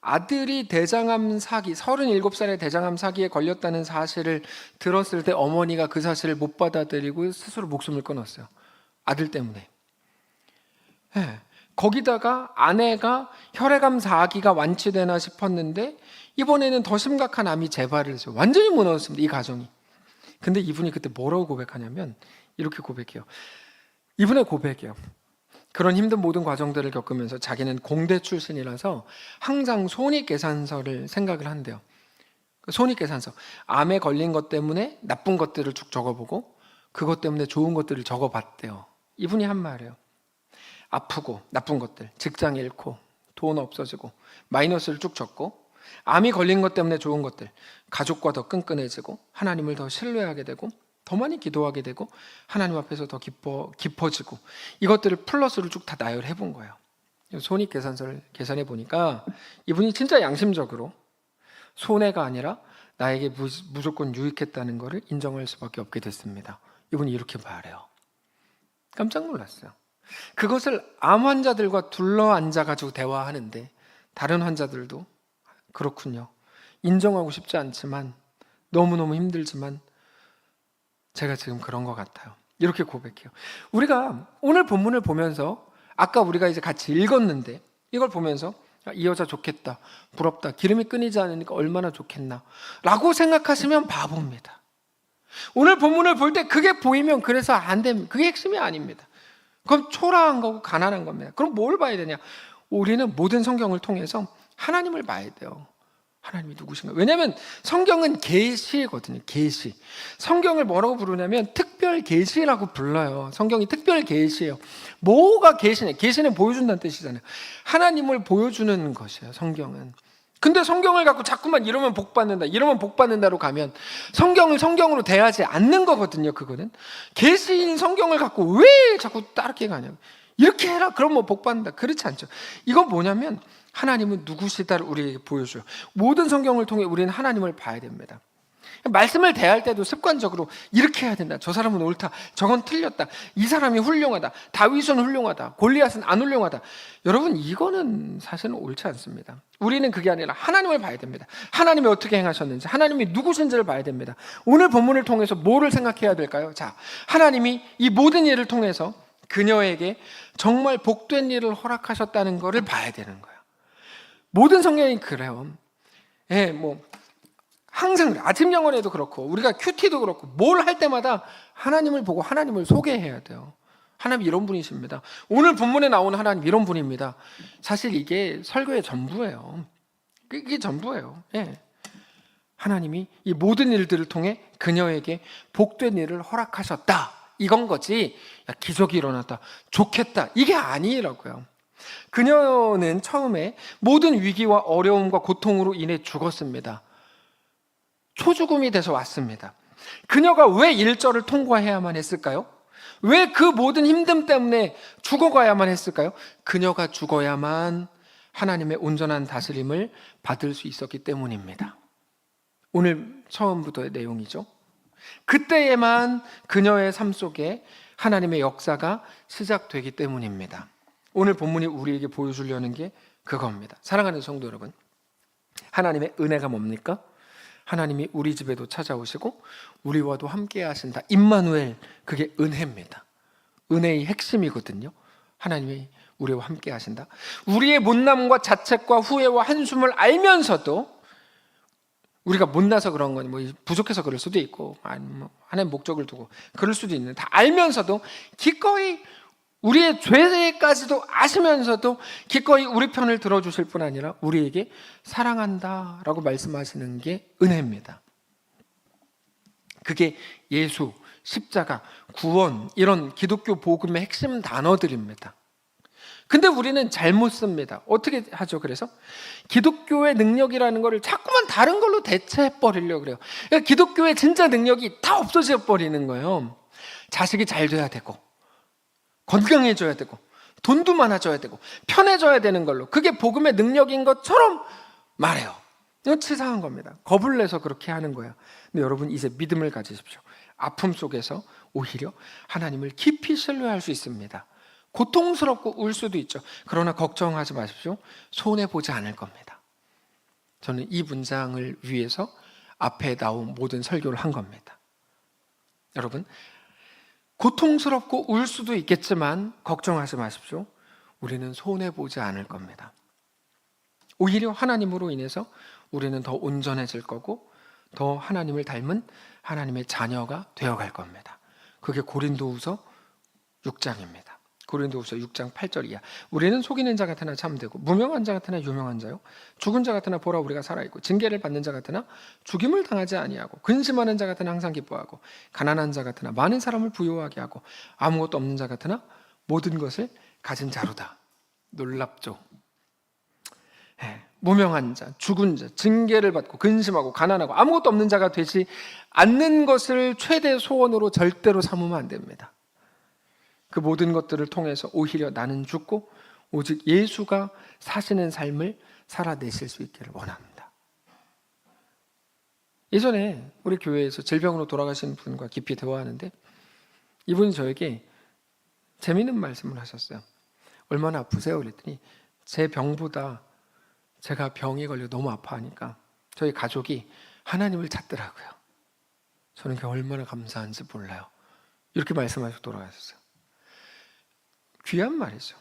아들이 대장암 4기, 37살에 대장암 4기에 걸렸다는 사실을 들었을 때 어머니가 그 사실을 못 받아들이고 스스로 목숨을 끊었어요. 아들 때문에. 네. 거기다가 아내가 혈액암 4기가 완치되나 싶었는데 이번에는 더 심각한 암이 재발을 했어요. 완전히 무너졌습니다, 이 가정이. 근데 이분이 그때 뭐라고 고백하냐면 이렇게 고백해요. 이분의 고백이에요. 그런 힘든 모든 과정들을 겪으면서 자기는 공대 출신이라서 항상 손익계산서를 생각을 한대요. 손익계산서. 암에 걸린 것 때문에 나쁜 것들을 쭉 적어보고 그것 때문에 좋은 것들을 적어봤대요. 이분이 한 말이에요. 아프고 나쁜 것들, 직장 잃고 돈 없어지고 마이너스를 쭉 적고, 암이 걸린 것 때문에 좋은 것들, 가족과 더 끈끈해지고 하나님을 더 신뢰하게 되고 더 많이 기도하게 되고 하나님 앞에서 더 깊어지고 이것들을 플러스를 쭉 다 나열해 본 거예요. 손익계산서를 계산해 보니까 이분이 진짜 양심적으로 손해가 아니라 나에게 무조건 유익했다는 것을 인정할 수밖에 없게 됐습니다. 이분이 이렇게 말해요. 깜짝 놀랐어요. 그것을 암 환자들과 둘러앉아가지고 대화하는데 다른 환자들도 그렇군요. 인정하고 싶지 않지만 너무너무 힘들지만 제가 지금 그런 것 같아요. 이렇게 고백해요. 우리가 오늘 본문을 보면서 아까 우리가 이제 같이 읽었는데 이걸 보면서 이 여자 좋겠다, 부럽다, 기름이 끊이지 않으니까 얼마나 좋겠나 라고 생각하시면 바보입니다. 오늘 본문을 볼 때 그게 보이면 그래서 안 됩니다. 그게 핵심이 아닙니다. 그럼 초라한 거고 가난한 겁니다. 그럼 뭘 봐야 되냐? 우리는 모든 성경을 통해서 하나님을 봐야 돼요. 하나님이 누구신가? 왜냐하면 성경은 계시거든요. 계시. 성경을 뭐라고 부르냐면 특별 계시라고 불러요. 성경이 특별 계시예요. 뭐가 계시냐? 계시는 보여준다는 뜻이잖아요. 하나님을 보여주는 것이에요. 성경은. 근데 성경을 갖고 자꾸만 이러면 복 받는다, 이러면 복 받는다로 가면 성경을 성경으로 대하지 않는 거거든요. 그거는 계시인 성경을 갖고 왜 자꾸 따르게 가냐고. 이렇게 해라, 그럼 뭐 복 받는다. 그렇지 않죠. 이건 뭐냐면 하나님은 누구시다를 우리에게 보여줘요. 모든 성경을 통해 우리는 하나님을 봐야 됩니다. 말씀을 대할 때도 습관적으로 이렇게 해야 된다. 저 사람은 옳다. 저건 틀렸다. 이 사람이 훌륭하다. 다윗은 훌륭하다. 골리앗은 안 훌륭하다. 여러분, 이거는 사실은 옳지 않습니다. 우리는 그게 아니라 하나님을 봐야 됩니다. 하나님이 어떻게 행하셨는지, 하나님이 누구신지를 봐야 됩니다. 오늘 본문을 통해서 뭐를 생각해야 될까요? 자, 하나님이 이 모든 일을 통해서 그녀에게 정말 복된 일을 허락하셨다는 것을 봐야 되는 거예요. 모든 성경이 그래요. 예, 항상 아침 영혼에도 그렇고 우리가 큐티도 그렇고 뭘 할 때마다 하나님을 보고 하나님을 소개해야 돼요. 하나님 이런 분이십니다. 오늘 본문에 나오는 하나님 이런 분입니다. 사실 이게 설교의 전부예요. 이게 전부예요. 예. 하나님이 이 모든 일들을 통해 그녀에게 복된 일을 허락하셨다. 이건 거지. 야, 기적이 일어났다. 좋겠다. 이게 아니라고요. 그녀는 처음에 모든 위기와 어려움과 고통으로 인해 죽었습니다. 초죽음이 돼서 왔습니다. 그녀가 왜 1절을 통과해야만 했을까요? 왜 그 모든 힘듦 때문에 죽어가야만 했을까요? 그녀가 죽어야만 하나님의 온전한 다스림을 받을 수 있었기 때문입니다. 오늘 처음부터의 내용이죠. 그때에만 그녀의 삶 속에 하나님의 역사가 시작되기 때문입니다. 오늘 본문이 우리에게 보여주려는 게 그겁니다. 사랑하는 성도 여러분, 하나님의 은혜가 뭡니까? 하나님이 우리 집에도 찾아오시고 우리와도 함께 하신다. 임마누엘, 그게 은혜입니다. 은혜의 핵심이거든요. 하나님이 우리와 함께 하신다. 우리의 못남과 자책과 후회와 한숨을 알면서도 우리가 못나서 그런 건 부족해서 그럴 수도 있고 아니면 하나님 목적을 두고 그럴 수도 있는데 다 알면서도 기꺼이 우리의 죄까지도 아시면서도 기꺼이 우리 편을 들어주실 뿐 아니라 우리에게 사랑한다라고 말씀하시는 게 은혜입니다. 그게 예수, 십자가, 구원 이런 기독교 복음의 핵심 단어들입니다. 근데 우리는 잘못 씁니다. 어떻게 하죠? 그래서 기독교의 능력이라는 거를 자꾸만 다른 걸로 대체해버리려고 그래요. 그러니까 기독교의 진짜 능력이 다 없어져 버리는 거예요. 자식이 잘 돼야 되고 건강해져야 되고 돈도 많아져야 되고 편해져야 되는 걸로 그게 복음의 능력인 것처럼 말해요. 이건 치사한 겁니다. 겁을 내서 그렇게 하는 거예요. 근데 여러분 이제 믿음을 가지십시오. 아픔 속에서 오히려 하나님을 깊이 신뢰할 수 있습니다. 고통스럽고 울 수도 있죠. 그러나 걱정하지 마십시오. 손해보지 않을 겁니다. 저는 이 문장을 위해서 앞에 나온 모든 설교를 한 겁니다. 여러분, 고통스럽고 울 수도 있겠지만 걱정하지 마십시오. 우리는 손해보지 않을 겁니다. 오히려 하나님으로 인해서 우리는 더 온전해질 거고 더 하나님을 닮은 하나님의 자녀가 되어갈 겁니다. 그게 고린도후서 6장입니다. 고린도후서 6장 8절 이하. 우리는 속이는 자 같으나 참되고 무명한 자 같으나 유명한 자요 죽은 자 같으나 보라 우리가 살아있고 징계를 받는 자 같으나 죽임을 당하지 아니하고 근심하는 자 같으나 항상 기뻐하고 가난한 자 같으나 많은 사람을 부유하게 하고 아무것도 없는 자 같으나 모든 것을 가진 자로다. 놀랍죠? 무명한 자, 죽은 자, 징계를 받고 근심하고 가난하고 아무것도 없는 자가 되지 않는 것을 최대 소원으로 절대로 삼으면 안 됩니다. 그 모든 것들을 통해서 오히려 나는 죽고 오직 예수가 사시는 삶을 살아내실 수 있기를 원합니다. 예전에 우리 교회에서 질병으로 돌아가신 분과 깊이 대화하는데 이분이 저에게 재미있는 말씀을 하셨어요. 얼마나 아프세요? 그랬더니 제 병보다 제가 병에 걸려 너무 아파하니까 저희 가족이 하나님을 찾더라고요. 저는 그게 얼마나 감사한지 몰라요. 이렇게 말씀하시고 돌아가셨어요. 귀한 말이죠.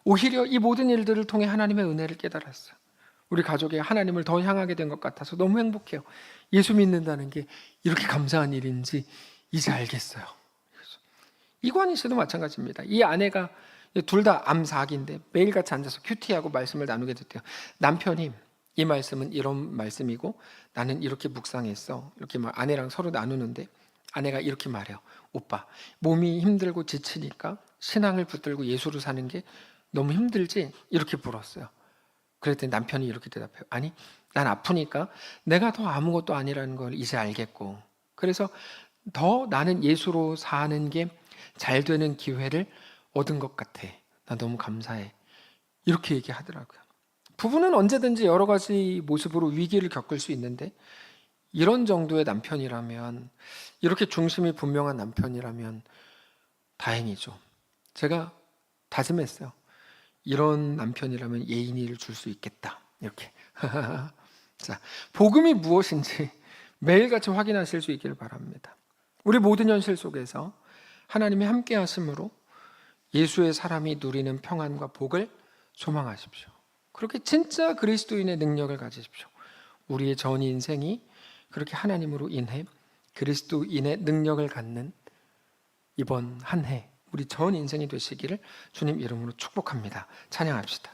오히려 이 모든 일들을 통해 하나님의 은혜를 깨달았어요. 우리 가족이 하나님을 더 향하게 된 것 같아서 너무 행복해요. 예수 믿는다는 게 이렇게 감사한 일인지 이제 알겠어요. 이관희 씨도 마찬가지입니다. 이 아내가 둘 다 암4기인데 매일같이 앉아서 큐티하고 말씀을 나누게 됐대요. 남편이 이 말씀은 이런 말씀이고 나는 이렇게 묵상했어. 이렇게 아내랑 서로 나누는데 아내가 이렇게 말해요. 오빠, 몸이 힘들고 지치니까 신앙을 붙들고 예수로 사는 게 너무 힘들지? 이렇게 물었어요. 그랬더니 남편이 이렇게 대답해요. 아니, 난 아프니까 내가 더 아무것도 아니라는 걸 이제 알겠고 그래서 더 나는 예수로 사는 게 잘 되는 기회를 얻은 것 같아. 나 너무 감사해. 이렇게 얘기하더라고요. 부부는 언제든지 여러 가지 모습으로 위기를 겪을 수 있는데 이런 정도의 남편이라면, 이렇게 중심이 분명한 남편이라면 다행이죠. 제가 다짐했어요. 이런 남편이라면 예인이를 줄 수 있겠다. 이렇게. 자, 복음이 무엇인지 매일같이 확인하실 수 있기를 바랍니다. 우리 모든 현실 속에서 하나님이 함께 하심으로 예수의 사람이 누리는 평안과 복을 소망하십시오. 그렇게 진짜 그리스도인의 능력을 가지십시오. 우리의 전 인생이 그렇게 하나님으로 인해 그리스도인의 능력을 갖는 이번 한 해 우리 전 인생이 되시기를 주님 이름으로 축복합니다. 찬양합시다.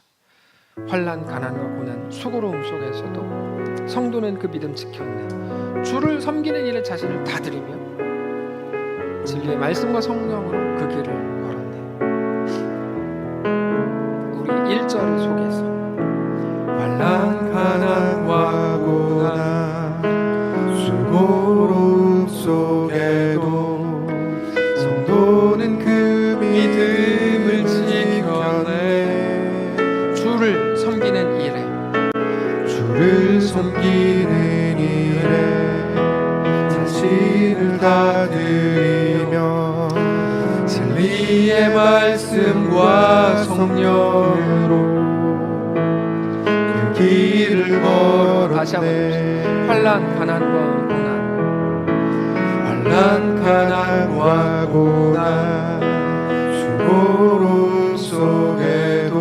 환난, 가난과 고난, 수고로움 속에서도 성도는 그 믿음 지켰네. 주를 섬기는 일에 자신을 다 드리며 진리의 말씀과 성령으로 그 길을 걸었네. 우리 1절 속에서 환난, 가난과 고난, 수고로움 속에도 성도는 그 믿음을 지켜내. 주를 섬기는 일에 섬기는 일에 자신을 다 드리며 진리의 말씀과 성령으로 그 길을 다시 한번 걸었네. 환난, 가난과 고난, 환난, 가난과 고난, 수고로움 속에도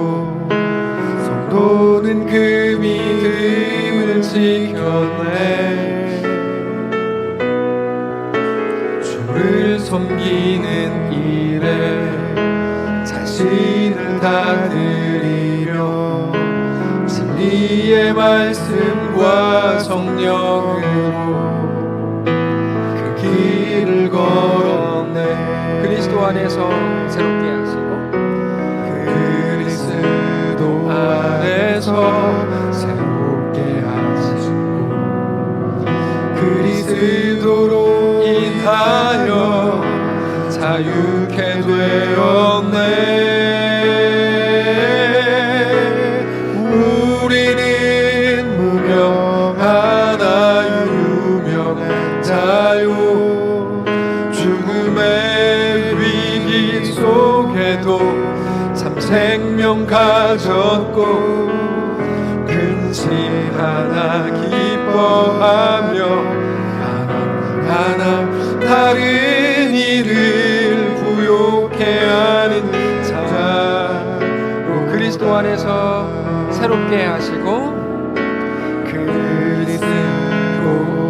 성도는 그 믿음을 지켜내. 주를 섬기는 일에 자신을 다 드리며 진리의 말씀과 성령으로 그 길을 걸었네. 그리스도 안에서 새롭게 하시고 그리스도 안에서 새롭게 하시고 그리스도로 인하여 자유케 되었네. 우리는 무명하나 유명한 자요. 죽음의 위기 속에도 참 생명 가졌고 근심하나 기뻐하며 하나 다른 이를 부욕해 하는 자로 그리스도 안에서 새롭게 하시고 그리스도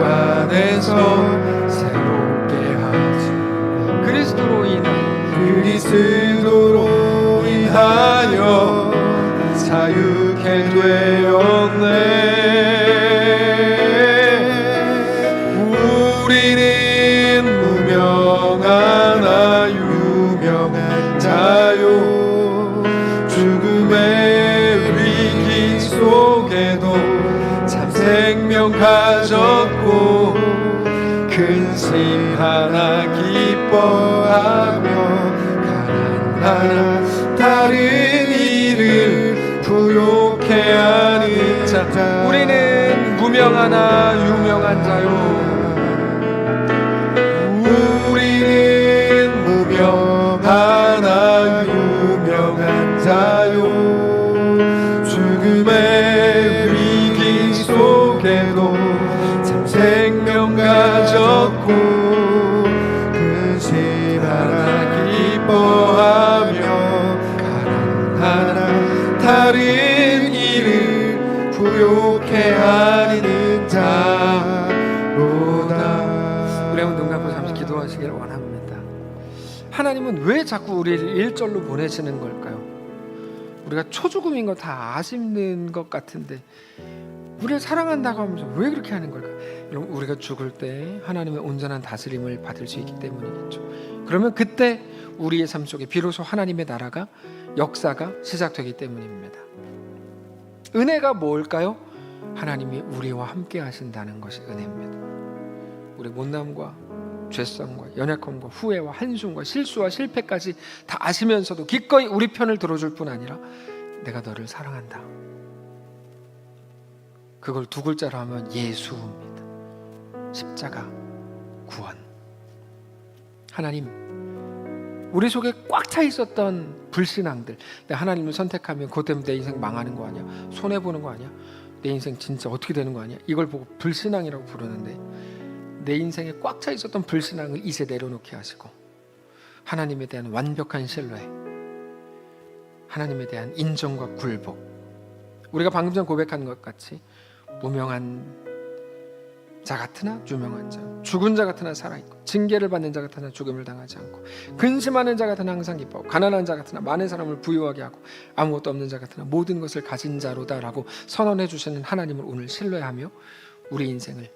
안에서 새롭게 하시고 그리스도로 인하여 자유케 되었네. 우리는 무명하나 유명한 자요. 죽음의 위기 속에 생명 가졌고 근심 하나 기뻐하며 가난 하나 다른 일을 부욕해 하는 자. 우리는 무명하나 유명한 자요. 우리는 무명하나 유명한 자요. 죽음의 위기 속에도 참 생명 가졌고 근심 하나 기뻐하며 가난하나 다른 일을 부욕해 하는 자로다. 우리 한번 눈 감고 잠시 기도하시길 원합니다. 하나님은 왜 자꾸 우리를 일절로 보내시는 걸까요? 우리가 초죽음인 거 다 아시는 것 같은데 우리를 사랑한다고 하면서 왜 그렇게 하는 걸까? 여러분, 우리가 죽을 때 하나님의 온전한 다스림을 받을 수 있기 때문이겠죠. 그러면 그때 우리의 삶 속에 비로소 하나님의 나라가 역사가 시작되기 때문입니다. 은혜가 뭘까요? 하나님이 우리와 함께 하신다는 것이 은혜입니다. 우리 못남과 죄성과 연약함과 후회와 한숨과 실수와 실패까지 다 아시면서도 기꺼이 우리 편을 들어줄 뿐 아니라 내가 너를 사랑한다. 그걸 두 글자로 하면 예수입니다. 십자가, 구원. 하나님, 우리 속에 꽉 차 있었던 불신앙들, 내가 하나님을 선택하면 그것 때문에 내 인생 망하는 거 아니야? 손해보는 거 아니야? 내 인생 진짜 어떻게 되는 거 아니야? 이걸 보고 불신앙이라고 부르는데 내 인생에 꽉 차 있었던 불신앙을 이제 내려놓게 하시고 하나님에 대한 완벽한 신뢰, 하나님에 대한 인정과 굴복, 우리가 방금 전 고백한 것 같이 무명한 자 같으나 유명한 자, 죽은 자 같으나 살아있고 징계를 받는 자 같으나 죽음을 당하지 않고 근심하는 자 같으나 항상 기뻐하고 가난한 자 같으나 많은 사람을 부유하게 하고 아무것도 없는 자 같으나 모든 것을 가진 자로다라고 선언해 주시는 하나님을 오늘 신뢰하며 우리 인생을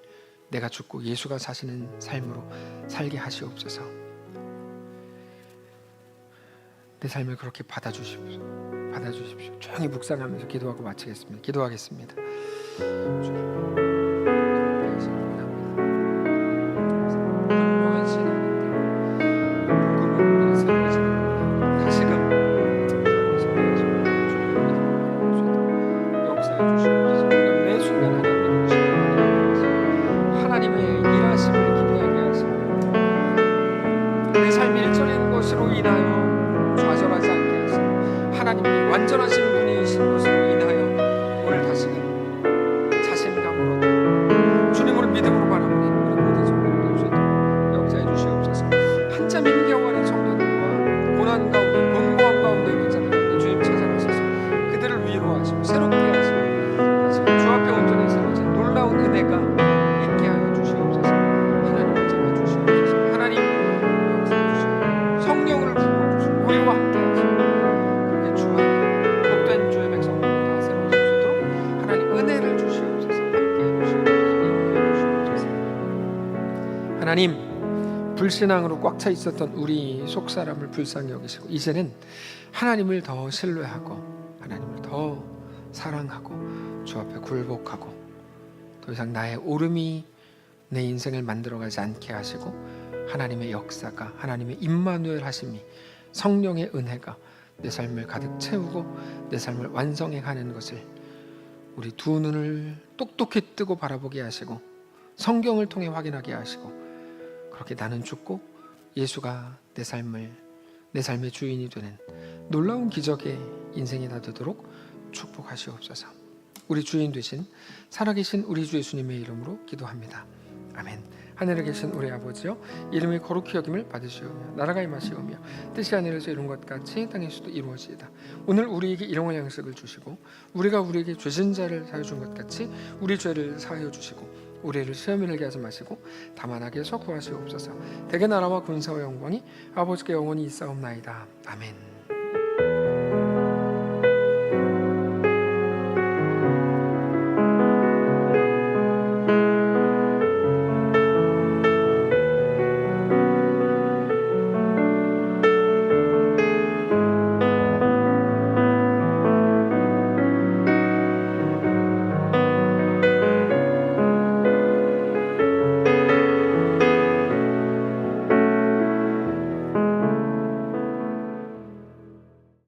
내가 죽고 예수가 사시는 삶으로 살게 하시옵소서. 내 삶을 그렇게 받아주십시오. 조용히 묵상하면서 기도하고 마치겠습니다. 기도하겠습니다. 내 삶이 일절인 것으로 인하여 좌절하지 않게 하시고 하나님이 완전하신 분이신 것으로 인하여 오늘 다시금 자신감으로 주님을 믿음으로 바라보니 우리 모든 성도들 주님 역사해 주시옵소서. 한참 힘겨워하는 성도들과 고난 가운데 곤고함 가운데 있는 자들 가운데 주님 찾아가셔서 그들을 위로하시고 새롭게 하시고 주 앞에 온전히 세워진 놀라운 은혜가 있게 하여 주시옵소서. 하나님을 잡아 주시옵소서. 하나님 성령을 부어주시고 우리와 함께 하시고 그렇게 주 안에 복된 주의 백성들 다 세워질 수 있도록 하나님 은혜를 주시옵소서. 함께 주시옵소서. 하나님, 불신앙으로 꽉 차 있었던 우리 속사람을 불쌍히 여기시고 이제는 하나님을 더 신뢰하고 하나님을 더 사랑하고 주 앞에 굴복하고 더 이상 나의 오름이 내 인생을 만들어가지 않게 하시고 하나님의 역사가, 하나님의 임마누엘 하심이, 성령의 은혜가 내 삶을 가득 채우고 내 삶을 완성해 가는 것을 우리 두 눈을 똑똑히 뜨고 바라보게 하시고 성경을 통해 확인하게 하시고 그렇게 나는 죽고 예수가 내 삶의 주인이 되는 놀라운 기적의 인생이 다 되도록 축복하시옵소서. 우리 주인 되신 살아계신 우리 주 예수님의 이름으로 기도합니다. 아멘. 하늘에 계신 우리 아버지여, 이름이 거룩히 여김을 받으시오며 나라가 임하시오며 뜻이 하늘에서 이룬 것 같이 땅에서도 이루어지이다. 오늘 우리에게 일용할 양식을 주시고 우리가 우리에게 죄진 자를 사하여 준 것 같이 우리 죄를 사하여 주시고 우리를 시험에 들게 하지 마시고 다만 악에서 구하시옵소서. 대개 나라와 군사와 영광이 아버지께 영원히 있사옵나이다. 아멘.